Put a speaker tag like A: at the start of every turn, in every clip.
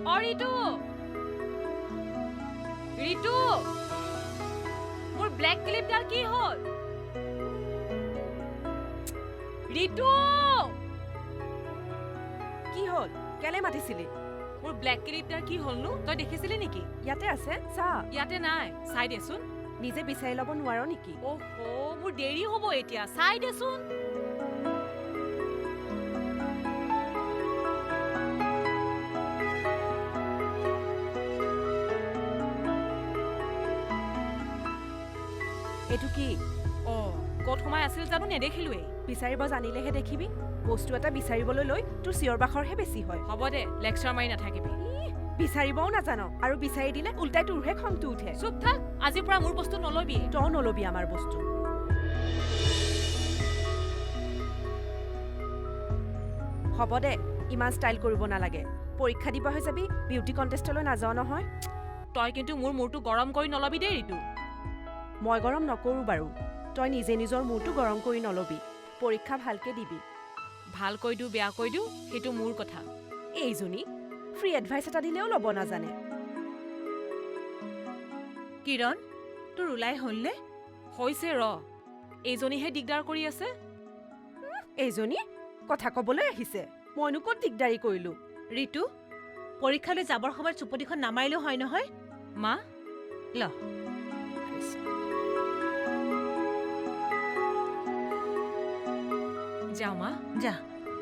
A: অ ৰিতু ৰিতু মোৰ ব্লেক ক্লিপডাল কি হ'ল ৰিতু
B: কি হ'ল কেলে মাতিছিলি
A: মোৰ ব্লেক ক্লিপডাল কি হ'লনো তই দেখিছিলি নেকি
B: ইয়াতে আছে চা
A: ইয়াতে নাই চাই দেচোন
B: নিজে বিচাৰি ল'ব নোৱাৰ নেকি
A: ওহো মোৰ দেৰি হ'ব এতিয়া চাই দেচোন
B: এইটো কি
A: ক'ত সোমাই আছিল জানো নেদেখিলোৱেই
B: বিচাৰিব জানিলেহে দেখিবি বস্তু এটা বিচাৰিবলৈ লৈ তোৰ চিঞৰ বাখৰহে বেছি হয়
A: হ'ব দে লেকচাৰ মাৰি নাথাকিবি
B: বিচাৰিবও নাজানো আৰু বিচাৰি দিলে উল্টাই তোৰহে খংটো উঠে
A: চুপ থাক আজিৰ পৰা মোৰ বস্তু নলবি
B: তই নলবি আমাৰ বস্তু হ'ব দে ইমান ষ্টাইল কৰিব নালাগে পৰীক্ষা দিব হৈ যাবি বিউটি কণ্টেষ্টলৈ নাযাওঁ নহয়
A: তই কিন্তু মোৰ মূৰটো গৰম কৰি নলবি দেই ৰিতু
B: মই গৰম নকৰোঁ বাৰু তই নিজে নিজৰ মূৰটো গৰম কৰি নলবি পৰীক্ষা ভালকে দিবি
A: ভালকৈ দিওঁ বেয়াকৈ দিওঁ সেইটো মোৰ কথা
B: এইজনী ফ্ৰী এডভাইচ এটা দিলেও ল'ব নাজানে
C: কিৰণ তোৰ ওলাই হ'লনে
A: হৈছে এইজনীহে দিগদাৰ কৰি আছে
B: এইজনী কথা ক'বলৈ আহিছে মইনো ক'ত দিগদাৰী কৰিলো
C: ৰিতু পৰীক্ষালৈ যাবৰ সময়ত চুপতিখন নামাৰিলেও হয় নহয়
A: মা
C: ল
A: যাওঁ মা
C: যা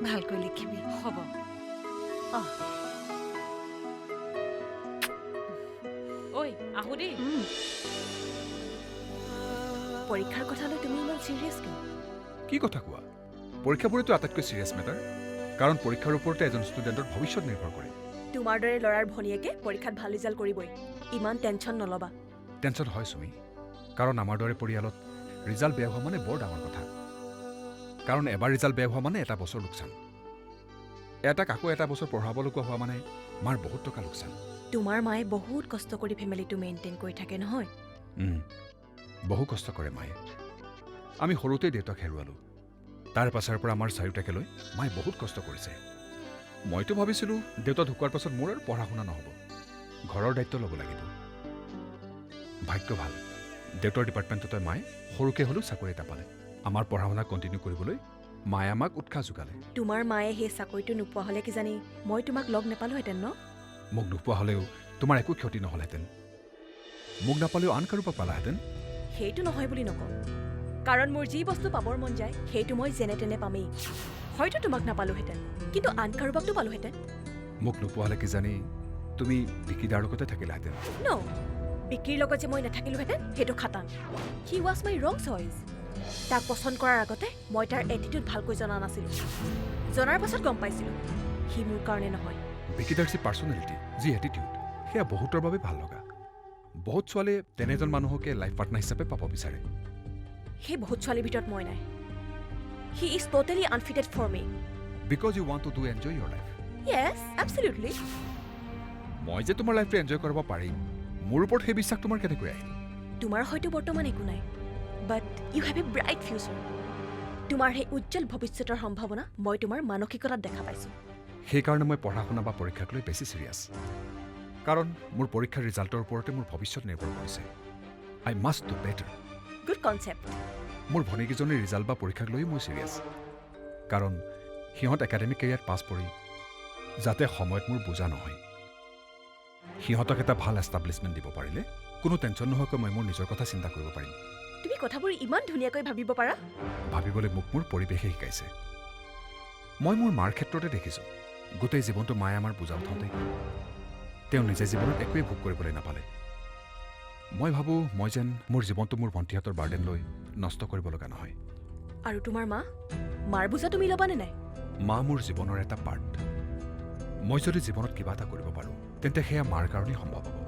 C: ভালকৈ লিখিবি
A: হ'ব ঐ আহো দেই
B: পৰীক্ষাৰ কথালৈ তুমি ইমান চিৰিয়াছ কিয়
D: কি কথা কোৱা পৰীক্ষাবোৰেতো আটাইতকৈ চিৰিয়াছ মেটাৰ কাৰণ পৰীক্ষাৰ ওপৰতে এজন ষ্টুডেণ্টৰ ভৱিষ্যত নিৰ্ভৰ কৰে
B: তোমাৰ দৰে ল'ৰাৰ ভনীয়েকে পৰীক্ষাত ভাল ৰিজাল্ট কৰিবই ইমান টেনশ্যন নল'বা
D: টেনশ্যন হয় সুমি কাৰণ আমাৰ দৰে পৰিয়ালত ৰিজাল্ট বেয়া হোৱা মানে বৰ ডাঙৰ কথা কাৰণ এবাৰ ৰিজাল্ট বেয়া হোৱা মানে এটা বছৰ লোকচান এটাক আকৌ এটা বছৰ পঢ়াবলগীয়া হোৱা মানে মাৰ বহুত টকা লোকচান
B: তোমাৰ মায়ে বহুত কষ্ট কৰি ফেমিলিটো মেইনটেইন কৰি থাকে নহয়
D: বহু কষ্ট কৰে মায়ে আমি সৰুতেই দেউতাক হেৰুৱালোঁ তাৰ পাছৰ পৰা আমাৰ চাৰিওটাকে লৈ মায়ে বহুত কষ্ট কৰিছে মইতো ভাবিছিলোঁ দেউতা ঢুকোৱাৰ পাছত মোৰ আৰু পঢ়া শুনা নহ'ব ঘৰৰ দায়িত্ব ল'ব লাগিব ভাগ্য ভাল দেউতাৰ ডিপাৰ্টমেণ্টতে মায়ে সৰুকৈ হ'লেও চাকৰি এটা পালে আমাৰ পঢ়া শুনা কণ্টিনিউ কৰিবলৈ মায়ে আমাক উৎসাহ যোগালে
B: তোমাৰ মায়ে সেই চাকৰিটো নোপোৱা হ'লে কিজানি মই তোমাক লগ নাপালোহেঁতেন ন
D: মোক নোপোৱা হ'লেও তোমাৰ একো ক্ষতি নহ'লহেঁতেন মোক নাপালেও আন কাৰোবাক পালাহেঁতেন
B: সেইটো নহয় বুলি নকওঁ কাৰণ মোৰ যি বস্তু পাবৰ মন যায় সেইটো মই যেনে তেনে পামেই হয়তো তোমাক নাপালোহেঁতেন কিন্তু আন কাৰোবাকতো পালোহেঁতেন
D: মোক নোপোৱা হ'লে কিজানি তুমি বিকিদাৰ লগতে থাকিলাহেঁতেন
B: ন বিকিৰ লগত যে মই নাথাকিলোহেঁতেন সেইটো খাটাং হি ৱাজ মাই ৰং চইচ তাক পচন্দ কৰাৰ আগতে মই তাৰ এটিটিউড ভালকৈ জনা নাছিলোঁ জনাৰ পাছত গম পাইছিলোঁ সি মোৰ কাৰণে নহয়
D: বিকিদাৰ যি পাৰ্চনেলিটি যি এটিটিউড সেয়া বহুতৰ বাবে ভাল লগা বহুত ছোৱালীয়ে তেনে এজন মানুহকে লাইফ পাৰ্টনাৰ হিচাপে পাব বিচাৰে
B: সেই বহুত ছোৱালীৰ ভিতৰত মই নাই he is totally unfitted for me
D: because you want to do enjoy your life
B: yes absolutely
D: মই যে তোমাৰ লাইফটো এনজয় কৰিব পাৰিম মোৰ ওপৰত সেই বিশ্বাস তোমাৰ কেনেকৈ আহিল
B: তোমাৰ হয়তো বৰ্তমান একো নাই but you have a bright future তোমাৰ সেই উজ্জ্বল ভৱিষ্যতৰ সম্ভাৱনা মই তোমাৰ মানসিকতাত দেখা পাইছোঁ
D: সেইকাৰণে মই পঢ়া শুনা বা পৰীক্ষাক লৈ বেছি চিৰিয়াছ কাৰণ মোৰ পৰীক্ষাৰ ৰিজাল্টৰ ওপৰতে মোৰ ভৱিষ্যত নিৰ্ভৰ কৰিছে I must do better
B: good concept
D: মোৰ ভনীকেইজনীৰ ৰিজাল্ট বা পৰীক্ষাক লৈ মই চিৰিয়াছ কাৰণ সিহঁত একাডেমিক কেৰিয়াৰ পাছ কৰি যাতে সময়ত মোৰ বুজা নহয় সিহঁতক এটা ভাল এষ্টাব্লিছমেণ্ট দিব পাৰিলে কোনো টেনশ্যন নোহোৱাকৈ মই মোৰ নিজৰ কথা চিন্তা কৰিব পাৰিম
B: তুমি কথাবোৰ ইমান ধুনীয়াকৈ ভাবিব পাৰা
D: ভাবিবলৈ মোক মোৰ পৰিৱেশে শিকাইছে মই মোৰ মাৰ ক্ষেত্ৰতে দেখিছোঁ গোটেই জীৱনটো মায়ে আমাৰ বুজা উঠাওঁতে তেওঁ নিজে জীৱনত একোৱেই ভোগ কৰিবলৈ নাপালে মই ভাবোঁ মই যেন মোৰ জীৱনটো মোৰ ভণ্টিহঁতৰ বাৰ্ডেন লৈ নষ্ট কৰিব লগা নহয়
B: আৰু তোমাৰ মাৰ বুজা তুমি ল'বানে নাই
D: মা মোৰ জীৱনৰ এটা পাৰ্ট মই যদি জীৱনত কিবা এটা কৰিব পাৰোঁ তেন্তে সেয়া মাৰ কাৰণেই সম্ভৱ হ'ব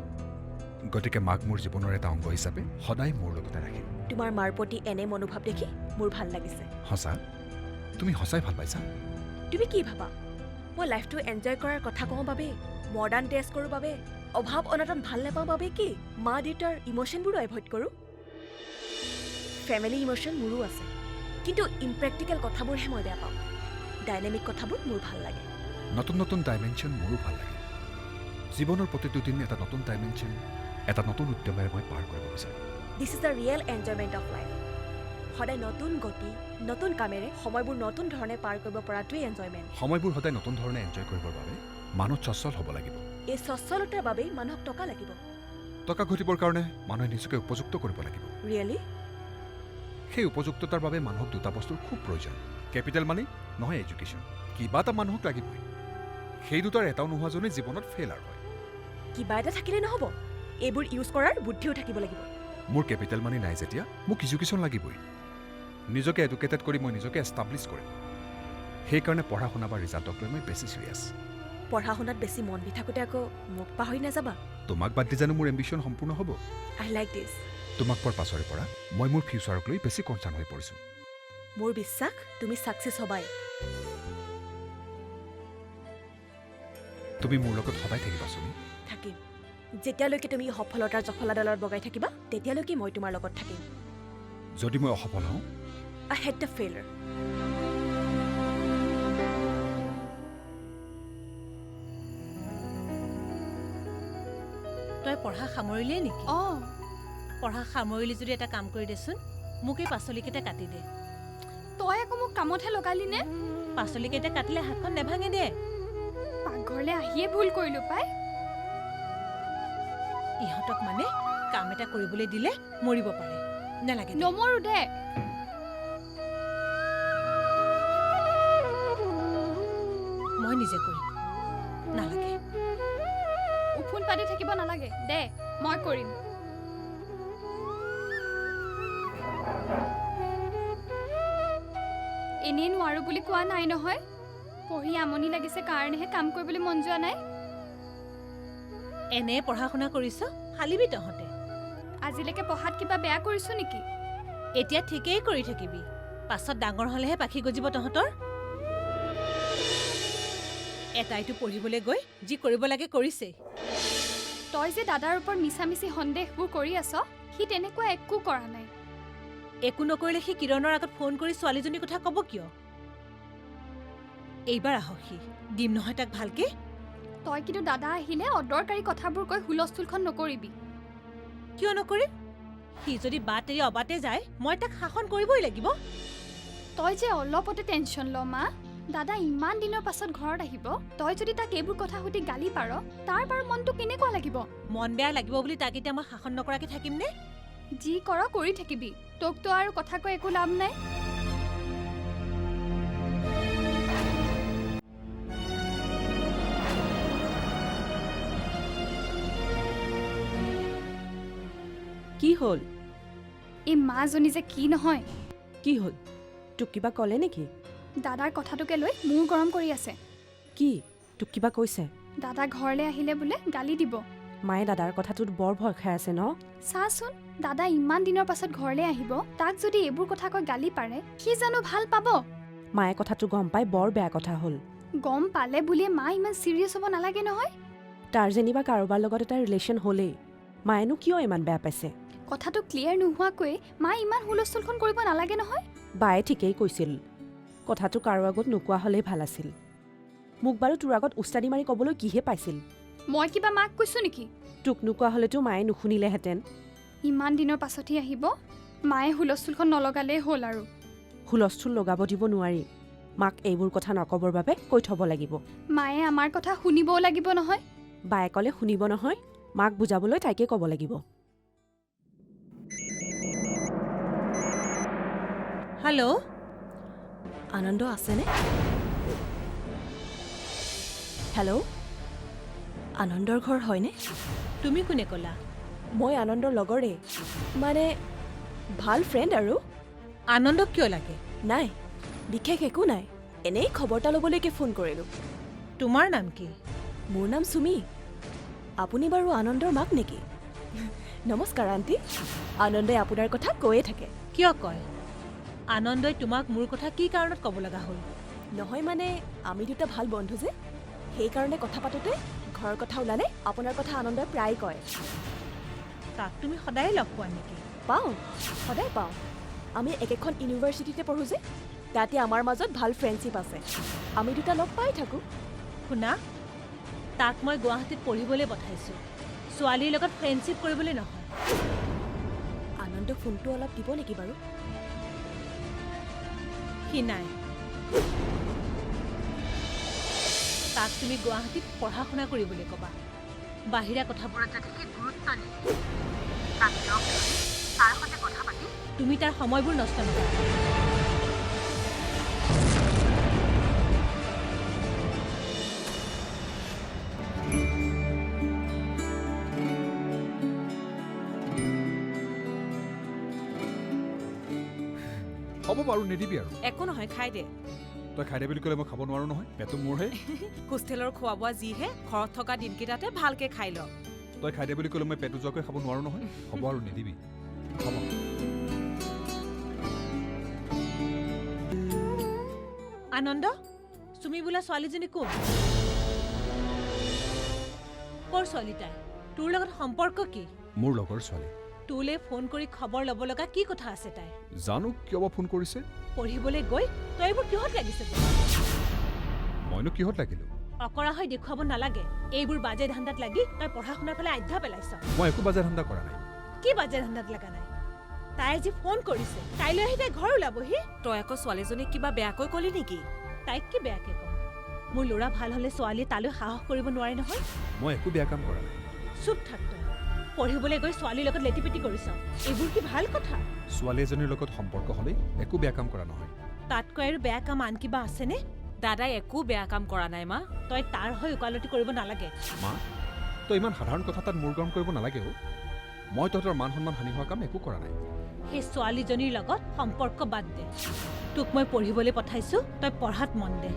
D: গতিকে মাক মোৰ জীৱনৰ এটা অংগ হিচাপে সদায় মোৰ লগতে ৰাখিম
B: তোমাৰ মাৰ প্ৰতি এনে মনোভাৱ দেখি মোৰ ভাল লাগিছে
D: সঁচা তুমি সঁচাই ভাল পাইছা
B: তুমি কি ভাবা মই লাইফটো এনজয় কৰাৰ কথা কওঁ বাবে মডাৰ্ণ ড্ৰেছ কৰোঁ বাবে অভাৱ অনাটন ভাল নাপাওঁ বাবে কি মা দেউতাৰ ইম'শ্যনবোৰো এভইড কৰোঁ ফেমিলি ইম'শ্যন মোৰো আছে কিন্তু ইম্প্ৰেক্টিকেল কথাবোৰহে মই বেয়া পাওঁ ডাইনামিক কথাবোৰ মোৰ ভাল লাগে
D: নতুন নতুন ডাইমেনশ্যন মোৰো ভাল লাগে জীৱনৰ প্ৰতিটো দিন এটা নতুন ডাইমেনশ্যন, এটা নতুন উদ্যমেৰে মই পাৰ কৰিব বিচাৰোঁ।
B: This is the real enjoyment of life. সদায় নতুন গতি, নতুন কামেৰে সময়বোৰ নতুন ধৰণে পাৰ কৰিব পৰাটোৱেই এনজয়মেণ্ট।
D: সময়বোৰ সদায় নতুন ধৰণে এনজয় কৰিবৰ বাবে মানুহ সচ্ছল হ'ব লাগিব।
B: এই সচ্ছলতাৰ বাবেই মানুহক টকা লাগিব।
D: টকা ঘটিবৰ কাৰণে মানুহে নিজকে উপযুক্ত কৰিব লাগিব।
B: ৰিয়েলি?
D: সেই উপযুক্ততাৰ বাবে মানুহক দুটা বস্তুৰ খুব প্ৰয়োজন, কেপিটেল মানি নহয় এডুকেশ্যন। কিবা এটা মানুহক লাগিবই। সেই দুটাৰ এটাও নোহোৱাজনেই জীৱনত ফেইলাৰ হয়।
B: কিবা এটা থাকিলে নহ'ব, এইবোৰ ইউজ কৰাৰ বুদ্ধিও থাকিব লাগিব।
D: মোৰ কেপিটেল মানি নাই যেতিয়া মোক এডুকেশ্যন লাগিবই। নিজকে এডুকেটেড কৰি মই নিজকে এষ্টাব্লিছ কৰিম। সেইকাৰণে পঢ়া শুনা বা ৰিজাল্টক লৈ মই বেছি চিৰিয়াছ।
B: পঢ়া শুনাত বেছি মন দি থাকোঁতে আকৌ মোক পাহৰি নাযাবা।
D: তোমাক বাদ দি জানো মোৰ এম্বিশ্যন সম্পূৰ্ণ হ'ব?
B: আই লাইক দিছ।
D: তোমাক পোৱাৰ পাছৰে পৰা মই মোৰ ফিউচাৰক লৈ বেছি কনচাৰ্ণ হৈ পৰিছোঁ।
B: মোৰ বিশ্বাস তুমি ছাকচেছ হ'বাই।
D: তুমি মোৰ লগত সদায় থাকিবা চুমি।
B: থাকিম। যেতিয়ালৈকে তুমি সফলতাৰ জখলাডালত বগাই থাকিবা তেতিয়ালৈকে মই তোমাৰ লগত থাকিম।
D: যদি মই অসফল হওঁ,
B: I hate the failure.
C: তই পঢ়া সামৰিলেই নেকি? পঢ়া সামৰিলি যদি এটা কাম কৰি দেচোন, মোক এই পাচলিকেইটা কাটি দে।
E: তই আকৌ মোক কামতহে লগালি নে?
C: পাচলিকেইটা কাটিলে হাতখন নেভাঙে দে।
E: পাকঘৰলৈ আহিয়ে ভুল কৰিলো পাই।
C: ইহঁতক মানে কাম এটা কৰিবলৈ দিলে মৰিব পাৰে। নালাগে দে।
E: নমৰো দে।
C: মই নিজে কৰিম। নালাগে।
E: উফোন পাতি থাকিব নালাগে দে, মই কৰিম। এনেই নোৱাৰো বুলি কোৱা নাই নহয়। পঢ়ি আমনি লাগিছে কাৰণেহে কাম কৰিবলৈ মন যোৱা নাই।
C: এনে পঢ়া শুনা কৰিছ, ফালিবি তহঁতে।
E: আজিলৈকে পঢ়াত কিবা বেয়া কৰিছো নেকি?
C: এতিয়া ঠিকেই কৰি থাকিবি, পাছত ডাঙৰ হলেহে পাখি গজিব তহঁতৰ। এটাইতো পঢ়িবলৈ গৈ যি কৰিব লাগে কৰিছে।
E: তই যে দাদাৰ ওপৰত মিছামিছি সন্দেহবোৰ কৰি আছ, সি তেনেকুৱা একো কৰা নাই।
C: একো নকৰিলে সি কিৰণৰ আগত ফোন কৰি ছোৱালীজনীৰ কথা ক'ব কিয়? এইবাৰ আহক সি, দিম নহয় তাক ভালকে।
E: তই কিন্তু দাদা আহিলে অদৰকাৰী কথাবোৰ কৈ হুলস্থুলখন নকৰিবি।
C: কিয় নকৰিম? সি যদি বাট এৰি অবাতে যায়, মই তাক শাসন কৰিবই লাগিব।
E: তই যে অলপতে টেনশ্যন ল মা। দাদা ইমান দিনৰ পাছত ঘৰত আহিব, তই যদি তাক এইবোৰ কথা সুধি গালি পাৰ, তাৰ বাৰু মনটো কেনেকুৱা লাগিব?
C: মন বেয়া লাগিব বুলি তাক এতিয়া মই শাসন নকৰাকে থাকিম নে?
E: যি কৰ কৰি থাকিবি, তোকতো আৰু কথা কৈ একো লাভ নাই।
B: কি হ'ল?
E: এই মাজনী যে কি নহয়।
B: কি হ'ল? তোক কিবা ক'লে নেকি?
E: দাদাৰ কথাটোকে লৈ মূৰ গৰম কৰি আছে।
B: কি তোক কিবা কৈছে?
E: দাদা ঘৰলৈ আহিলে বোলে গালি দিব।
B: মায়ে দাদাৰ কথাটোত বৰ ভয় খাই আছে ন?
E: চাচোন, দাদা ইমান দিনৰ পাছত ঘৰলৈ আহিব, তাক যদি এইবোৰ কথা কৈ গালি পাৰে, সি জানো ভাল পাব?
B: মায়ে কথাটো গম পাই বৰ বেয়া কথা হ'ল।
E: গম পালে বুলিয়ে মা ইমান চিৰিয়াছ হ'ব নালাগে নহয়।
B: তাৰ যেনিবা কাৰোবাৰ লগত এটা ৰিলেশ্যন হ'লেই, মায়েনো কিয় ইমান বেয়া পাইছে?
E: কথাটো ক্লিয়াৰ নোহোৱাকৈ মা ইমান হুলস্থুলখন কৰিব নালাগে নহয়।
B: বায়ে ঠিকেই কৈছিল, কথাটো কাৰো আগত নোকোৱা হ'লেই ভাল আছিল। মোক বাৰু তোৰ আগত উস্তাদি মাৰি ক'বলৈ কিহে পাইছিল?
E: মই কিবা মাক কৈছো নেকি?
B: তোক নোকোৱা হ'লেতো মায়ে নুশুনিলেহেঁতেন।
E: ইমান দিনৰ পাছতহে আহিব, মায়ে হুলস্থুলখন নলগালেই হ'ল আৰু।
B: হুলস্থুল লগাব দিব নোৱাৰি, মাক এইবোৰ কথা নক'বৰ বাবে কৈ থ'ব লাগিব।
E: মায়ে আমাৰ কথা শুনিবও লাগিব নহয়।
B: বায়ে ক'লে শুনিব নহয়, মাক বুজাবলৈ তাইকে ক'ব লাগিব।
C: হেল্ল',
B: আনন্দ আছেনে? হেল্ল', আনন্দৰ ঘৰ হয়নে?
C: তুমি কোনে ক'লা?
B: মই আনন্দৰ লগৰে, মানে ভাল ফ্ৰেণ্ড আৰু।
C: আনন্দক কিয় লাগে?
B: নাই, বিশেষ একো নাই, এনেই খবৰ এটা ল'বলৈকে ফোন কৰিলোঁ।
C: তোমাৰ নাম কি?
B: মোৰ নাম সুমি। আপুনি বাৰু আনন্দৰ মাক নেকি? নমস্কাৰ আণ্টি। আনন্দে আপোনাৰ কথা কৈয়ে থাকে।
C: কিয় কয়? আনন্দই তোমাক মোৰ কথা কি কাৰণত ক'ব লগা হ'ল?
B: নহয় মানে আমি দুটা ভাল বন্ধু যে, সেইকাৰণে কথা পাতোতে ঘৰৰ কথা ওলালে আপোনাৰ কথা আনন্দই প্ৰায় কয়।
C: তাক তুমি সদায় লগ পোৱা নেকি?
B: পাওঁ, সদায় পাওঁ। আমি একেখন ইউনিভাৰ্চিটিতে পঢ়োঁ যে, তাতে আমাৰ মাজত ভাল ফ্ৰেণ্ডশ্বিপ আছে। আমি দুটা লগ পাই থাকোঁ।
C: শুনা, তাক মই গুৱাহাটীত পঢ়িবলৈ পঠাইছোঁ, ছোৱালীৰ লগত ফ্ৰেণ্ডশ্বিপ কৰিবলৈ নহয়।
B: আনন্দ ফোনটো অলপ দিব নেকি বাৰু?
C: সি নাই। তাক তুমি গুৱাহাটীত পঢ়া শুনা কৰিবলৈ ক'বা। বাহিৰা কথাবোৰত যাতে সি গুৰুত্ব নিদিয়ে। তাক লগ ধৰি তাৰ সৈতে কথা পাতি তুমি তাৰ সময়বোৰ নষ্ট নকৰা।
D: হ'ব বাৰু, নিদিবি আৰু।
A: একো নহয়, খাই দে।
D: তই খাই দে বুলি ক'লে মই খাব নোৱাৰো নহয়, পেটটো মোৰহে।
A: হোষ্টেলৰ খোৱা বোৱা যিহে, ঘৰত থকা দিনকেইটাতে ভালকে খাই ল।
D: তই খাই দে বুলি ক'লে মই পেটটো যোৱাকৈ খাব নোৱাৰো নহয়। হ'ব আৰু, নিদিবি। হ'ব।
C: আনন্দ, তুমি বোলা ছোৱালীজনী কোন? কৰ ছোৱালী তাই? তোৰ লগত সম্পৰ্ক কি?
D: মোৰ লগৰ ছোৱালী।
C: তোলৈ ফোন কৰি খবৰ ল'ব লগা কি কথা আছে তাই?
D: জানো কিয় বা ফোন কৰিছে।
C: পঢ়িবলৈ গৈ তই এইবোৰ কিহত লাগিছে?
D: মইনো কিহত লাগিলো?
C: অকৰা হৈ দেখুৱাব নালাগে। এইবোৰ বাজে ধান্দাত লাগি তই পঢ়া শুনাৰ ফালে আধ্যা পেলাইছ।
D: মই একো বাজে ধান্দা কৰা নাই।
C: কি বাজে ধান্দাত লগা নাই? তাই আজি ফোন কৰিছে, কাইলৈ আহি তাই ঘৰ ওলাবহি।
A: তই আকৌ ছোৱালীজনীক কিবা বেয়াকৈ ক'লি নেকি?
C: তাইক কি বেয়াকে ক'ম? মোৰ ল'ৰা ভাল হ'লে ছোৱালীয়ে তালৈ সাহস কৰিব নোৱাৰে নহয়।
D: মই একো বেয়া কাম কৰা নাই।
C: চুপ থাক তই। পঢ়িবলৈ গৈ ছোৱালীৰ লগত লেটিপেটি কৰিছ, এইবোৰ কি ভাল কথা?
D: ছোৱালী এজনীৰ লগত সম্পৰ্ক হ'লেই একো বেয়া কাম কৰা নহয়।
C: তাতকৈ আৰু বেয়া কাম আন কিবা আছেনে?
A: দাদাই একো বেয়া কাম কৰা নাই মা।
C: তই তাৰ হৈ ওকালতি কৰিব নালাগে।
D: মা, তই ইমান সাধাৰণ কথা তাত মূৰ গৰম কৰিব নালাগে অ'। মই তহঁতৰ মান সন্মান হানি হোৱা কাম একো কৰা নাই।
C: সেই ছোৱালীজনীৰ লগত সম্পৰ্ক বাদ দে। তোক মই পঢ়িবলৈ পঠাইছো, তই পঢ়াত মন দে।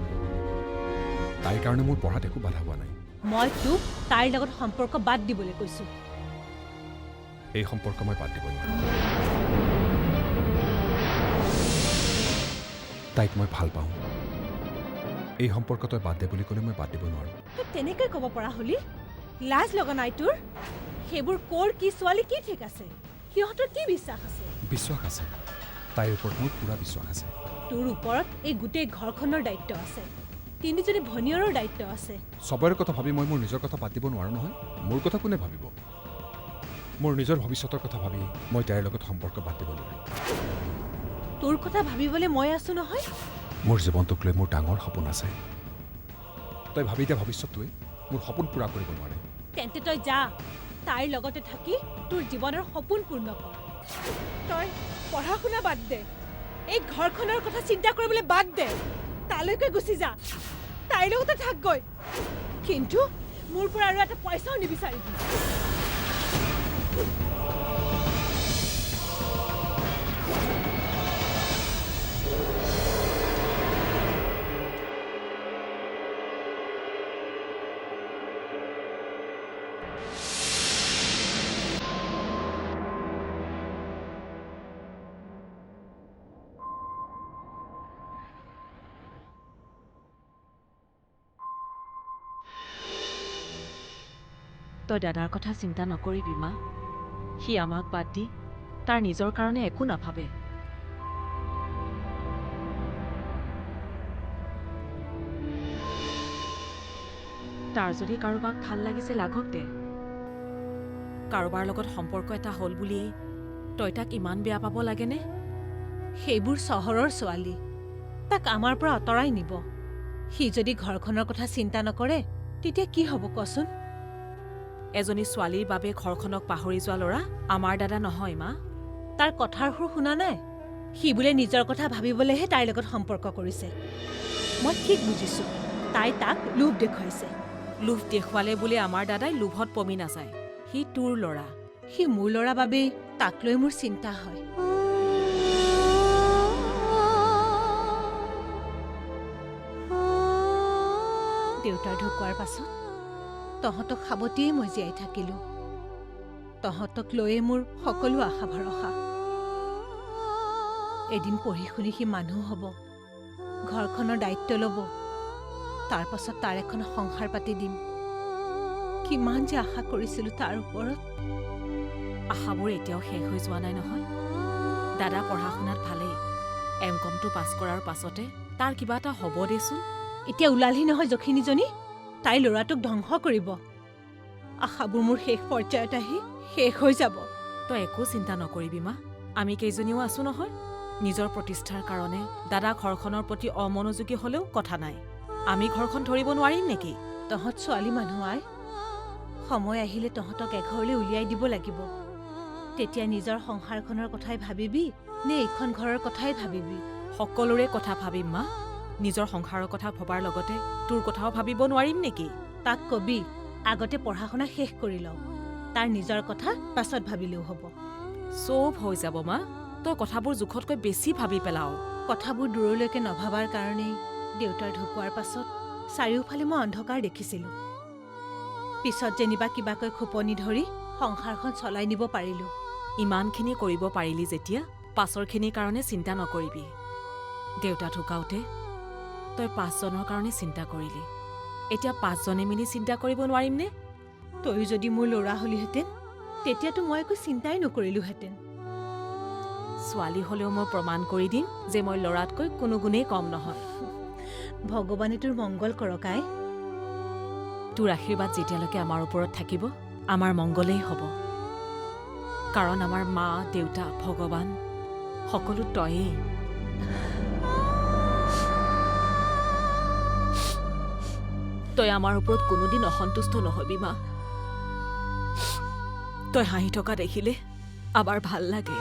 D: তাইৰ কাৰণে মোৰ পঢ়াত একো বাধা হোৱা নাই।
C: মই তোক তাইৰ লগত সম্পৰ্ক বাদ দিবলৈ কৈছো।
D: এই সম্পৰ্ক মই বাদ দিব নোৱাৰো। তাইক মই ভাল পাওঁ। এই সম্পৰ্ক তই বাদ দে বুলি ক'লে মই বাদ দিব নোৱাৰো।
C: তই তেনেকৈ ক'ব পৰা হলি? লাজ লগা নাই তোৰ? সেইবোৰ কৰ কি ছোৱালী কি ঠিক আছে? সিহঁতৰ কি বিশ্বাস আছে?
D: বিশ্বাস আছে। তাইৰ ওপৰত মোৰ পুৰা বিশ্বাস আছে।
C: তোৰ ওপৰত এই গোটেই ঘৰখনৰ দায়িত্ব আছে। তিনিজনী ভনীয়ৰৰ দায়িত্ব আছে।
D: চবৰে কথা ভাবি মই মোৰ নিজৰ কথা পাতিব নোৱাৰো নহয়। মোৰ কথা কোনে ভাবিব? মোৰ নিজৰ ভৱিষ্যতৰ কথা ভাবি মই তাইৰ লগত সম্পৰ্ক বাদ দিব নোৱাৰিম।
C: তোৰ কথা ভাবিবলৈ মই আছো নহয়।
D: মোৰ জীৱনটোক লৈ মোৰ ডাঙৰ সপোন আছে। তই ভাবি দিয়া ভৱিষ্যতটোৱে মোৰ সপোন পূৰা কৰিব নোৱাৰে।
C: তেন্তে তই যা, তাইৰ লগতে থাকি তোৰ জীৱনৰ সপোন পূৰ্ণ কৰ। তই পঢ়া শুনা বাদ দে, এই ঘৰখনৰ কথা চিন্তা কৰিবলৈ বাদ দে। তালৈকে গুচি যা, তাইৰ লগতে থাকগৈ। কিন্তু মোৰ পৰা আৰু এটা পইচাও নিবিচাৰিবি।
A: তই দাদাৰ কথা চিন্তা নকৰিবি মা। সি আমাক বাদ দি তাৰ নিজৰ কাৰণে একো নাভাবে। তাৰ যদি কাৰোবাক ভাল লাগিছে লাগক দে। কাৰোবাৰ লগত সম্পৰ্ক এটা হ'ল বুলিয়েই তই তাক ইমান বেয়া পাব লাগেনে?
C: সেইবোৰ চহৰৰ ছোৱালী, তাক আমাৰ পৰা আঁতৰাই নিব। সি যদি ঘৰখনৰ কথা চিন্তা নকৰে তেতিয়া কি হ'ব কচোন?
A: এজনী ছোৱালীৰ বাবে ঘৰখনক পাহৰি যোৱা ল'ৰা আমাৰ দাদা নহয় মা।
C: তাৰ কথাৰ সুৰ শুনা নাই? সি বোলে নিজৰ কথা ভাবিবলৈহে তাইৰ লগত সম্পৰ্ক কৰিছে। মই ঠিক বুজিছো, তাই তাক লোভ দেখুৱাইছে।
A: লোভ দেখুৱালে বুলি আমাৰ দাদাই লোভত পমি নাযায়। সি তোৰ ল'ৰা।
C: সি মোৰ ল'ৰা বাবেই তাক লৈ মোৰ চিন্তা হয়। দেউতাৰ ঢুকোৱাৰ পাছত তহঁতক সাৱটিয়েই মই জীয়াই থাকিলো। তহঁতক লৈয়ে মোৰ সকলো আশা ভৰসা। এদিন পঢ়ি শুনি সি মানুহ হ'ব, ঘৰখনৰ দায়িত্ব ল'ব, তাৰ পাছত তাৰ এখন সংসাৰ পাতি দিম। কিমান যে আশা কৰিছিলো তাৰ ওপৰত।
A: আশাবোৰ এতিয়াও শেষ হৈ যোৱা নাই নহয়। দাদা পঢ়া শুনাত ভালেই। MCOMটো পাছ কৰাৰ পাছতে তাৰ কিবা এটা হ'ব দেচোন।
C: এতিয়া ওলালহি নহয় যখিনীজনী। তাই ল'ৰাটোক ধ্বংস কৰিব। আশাবোৰ মোৰ শেষ পৰ্যায়ত আহি শেষ হৈ যাব।
A: তই একো চিন্তা নকৰিবি মা, আমি কেইজনীও আছো নহয়। নিজৰ প্ৰতিষ্ঠাৰ কাৰণে দাদা ঘৰখনৰ প্ৰতি অমনোযোগী হলেও কথা নাই। আমি ঘৰখন ধৰিব নোৱাৰিম নেকি?
C: তহঁত ছোৱালী মানুহ আই, সময় আহিলে তহঁতক এঘৰলৈ উলিয়াই দিব লাগিব। তেতিয়া নিজৰ সংসাৰখনৰ কথাই ভাবিবি নে এইখন ঘৰৰ কথাই ভাবিবি?
A: সকলোৰে কথা ভাবিম মা। নিজৰ সংসাৰৰ কথা ভবাৰ লগতে তোৰ কথাও ভাবিব নোৱাৰিম নেকি?
C: তাক কবি আগতে পঢ়া শুনা শেষ কৰি লওঁ, তাৰ নিজৰ কথা পাছত ভাবিলেও হ'ব।
A: চব হৈ যাব মা, তই কথাবোৰ জোখতকৈ বেছি ভাবি পেলাও।
C: কথাবোৰ দূৰলৈকে নভাবাৰ কাৰণেই দেউতাৰ ঢুকোৱাৰ পাছত চাৰিওফালে মই অন্ধকাৰ দেখিছিলোঁ। পিছত যেনিবা কিবাকৈ খোপনি ধৰি সংসাৰখন চলাই নিব পাৰিলোঁ।
A: ইমানখিনি কৰিব পাৰিলি যেতিয়া পাছৰখিনিৰ কাৰণে চিন্তা নকৰিবি। দেউতা ঢুকাওঁতে তই 5জনৰ কাৰণে চিন্তা কৰিলি, এতিয়া 5জনে মিলি চিন্তা কৰিব নোৱাৰিমনে?
C: তয়ো যদি মোৰ ল'ৰা হলিহেঁতেন তেতিয়াতো মই একো চিন্তাই নকৰিলোহেঁতেন।
A: ছোৱালী হলেও মই প্ৰমাণ কৰি দিম যে মই ল'ৰাতকৈ কোনো গুণেই কম নহয়।
C: ভগৱানে তোৰ মংগল কৰক আই।
A: তোৰ আশীৰ্বাদ যেতিয়ালৈকে আমাৰ ওপৰত থাকিব আমাৰ মংগলেই হ'ব। কাৰণ আমাৰ মা, দেউতা, ভগৱান সকলো তয়েই। তই আমাৰ ওপৰত কোনোদিন অসন্তুষ্ট নহবি মা। তই হাঁহি থকা দেখিলে আমাৰ ভাল লাগে।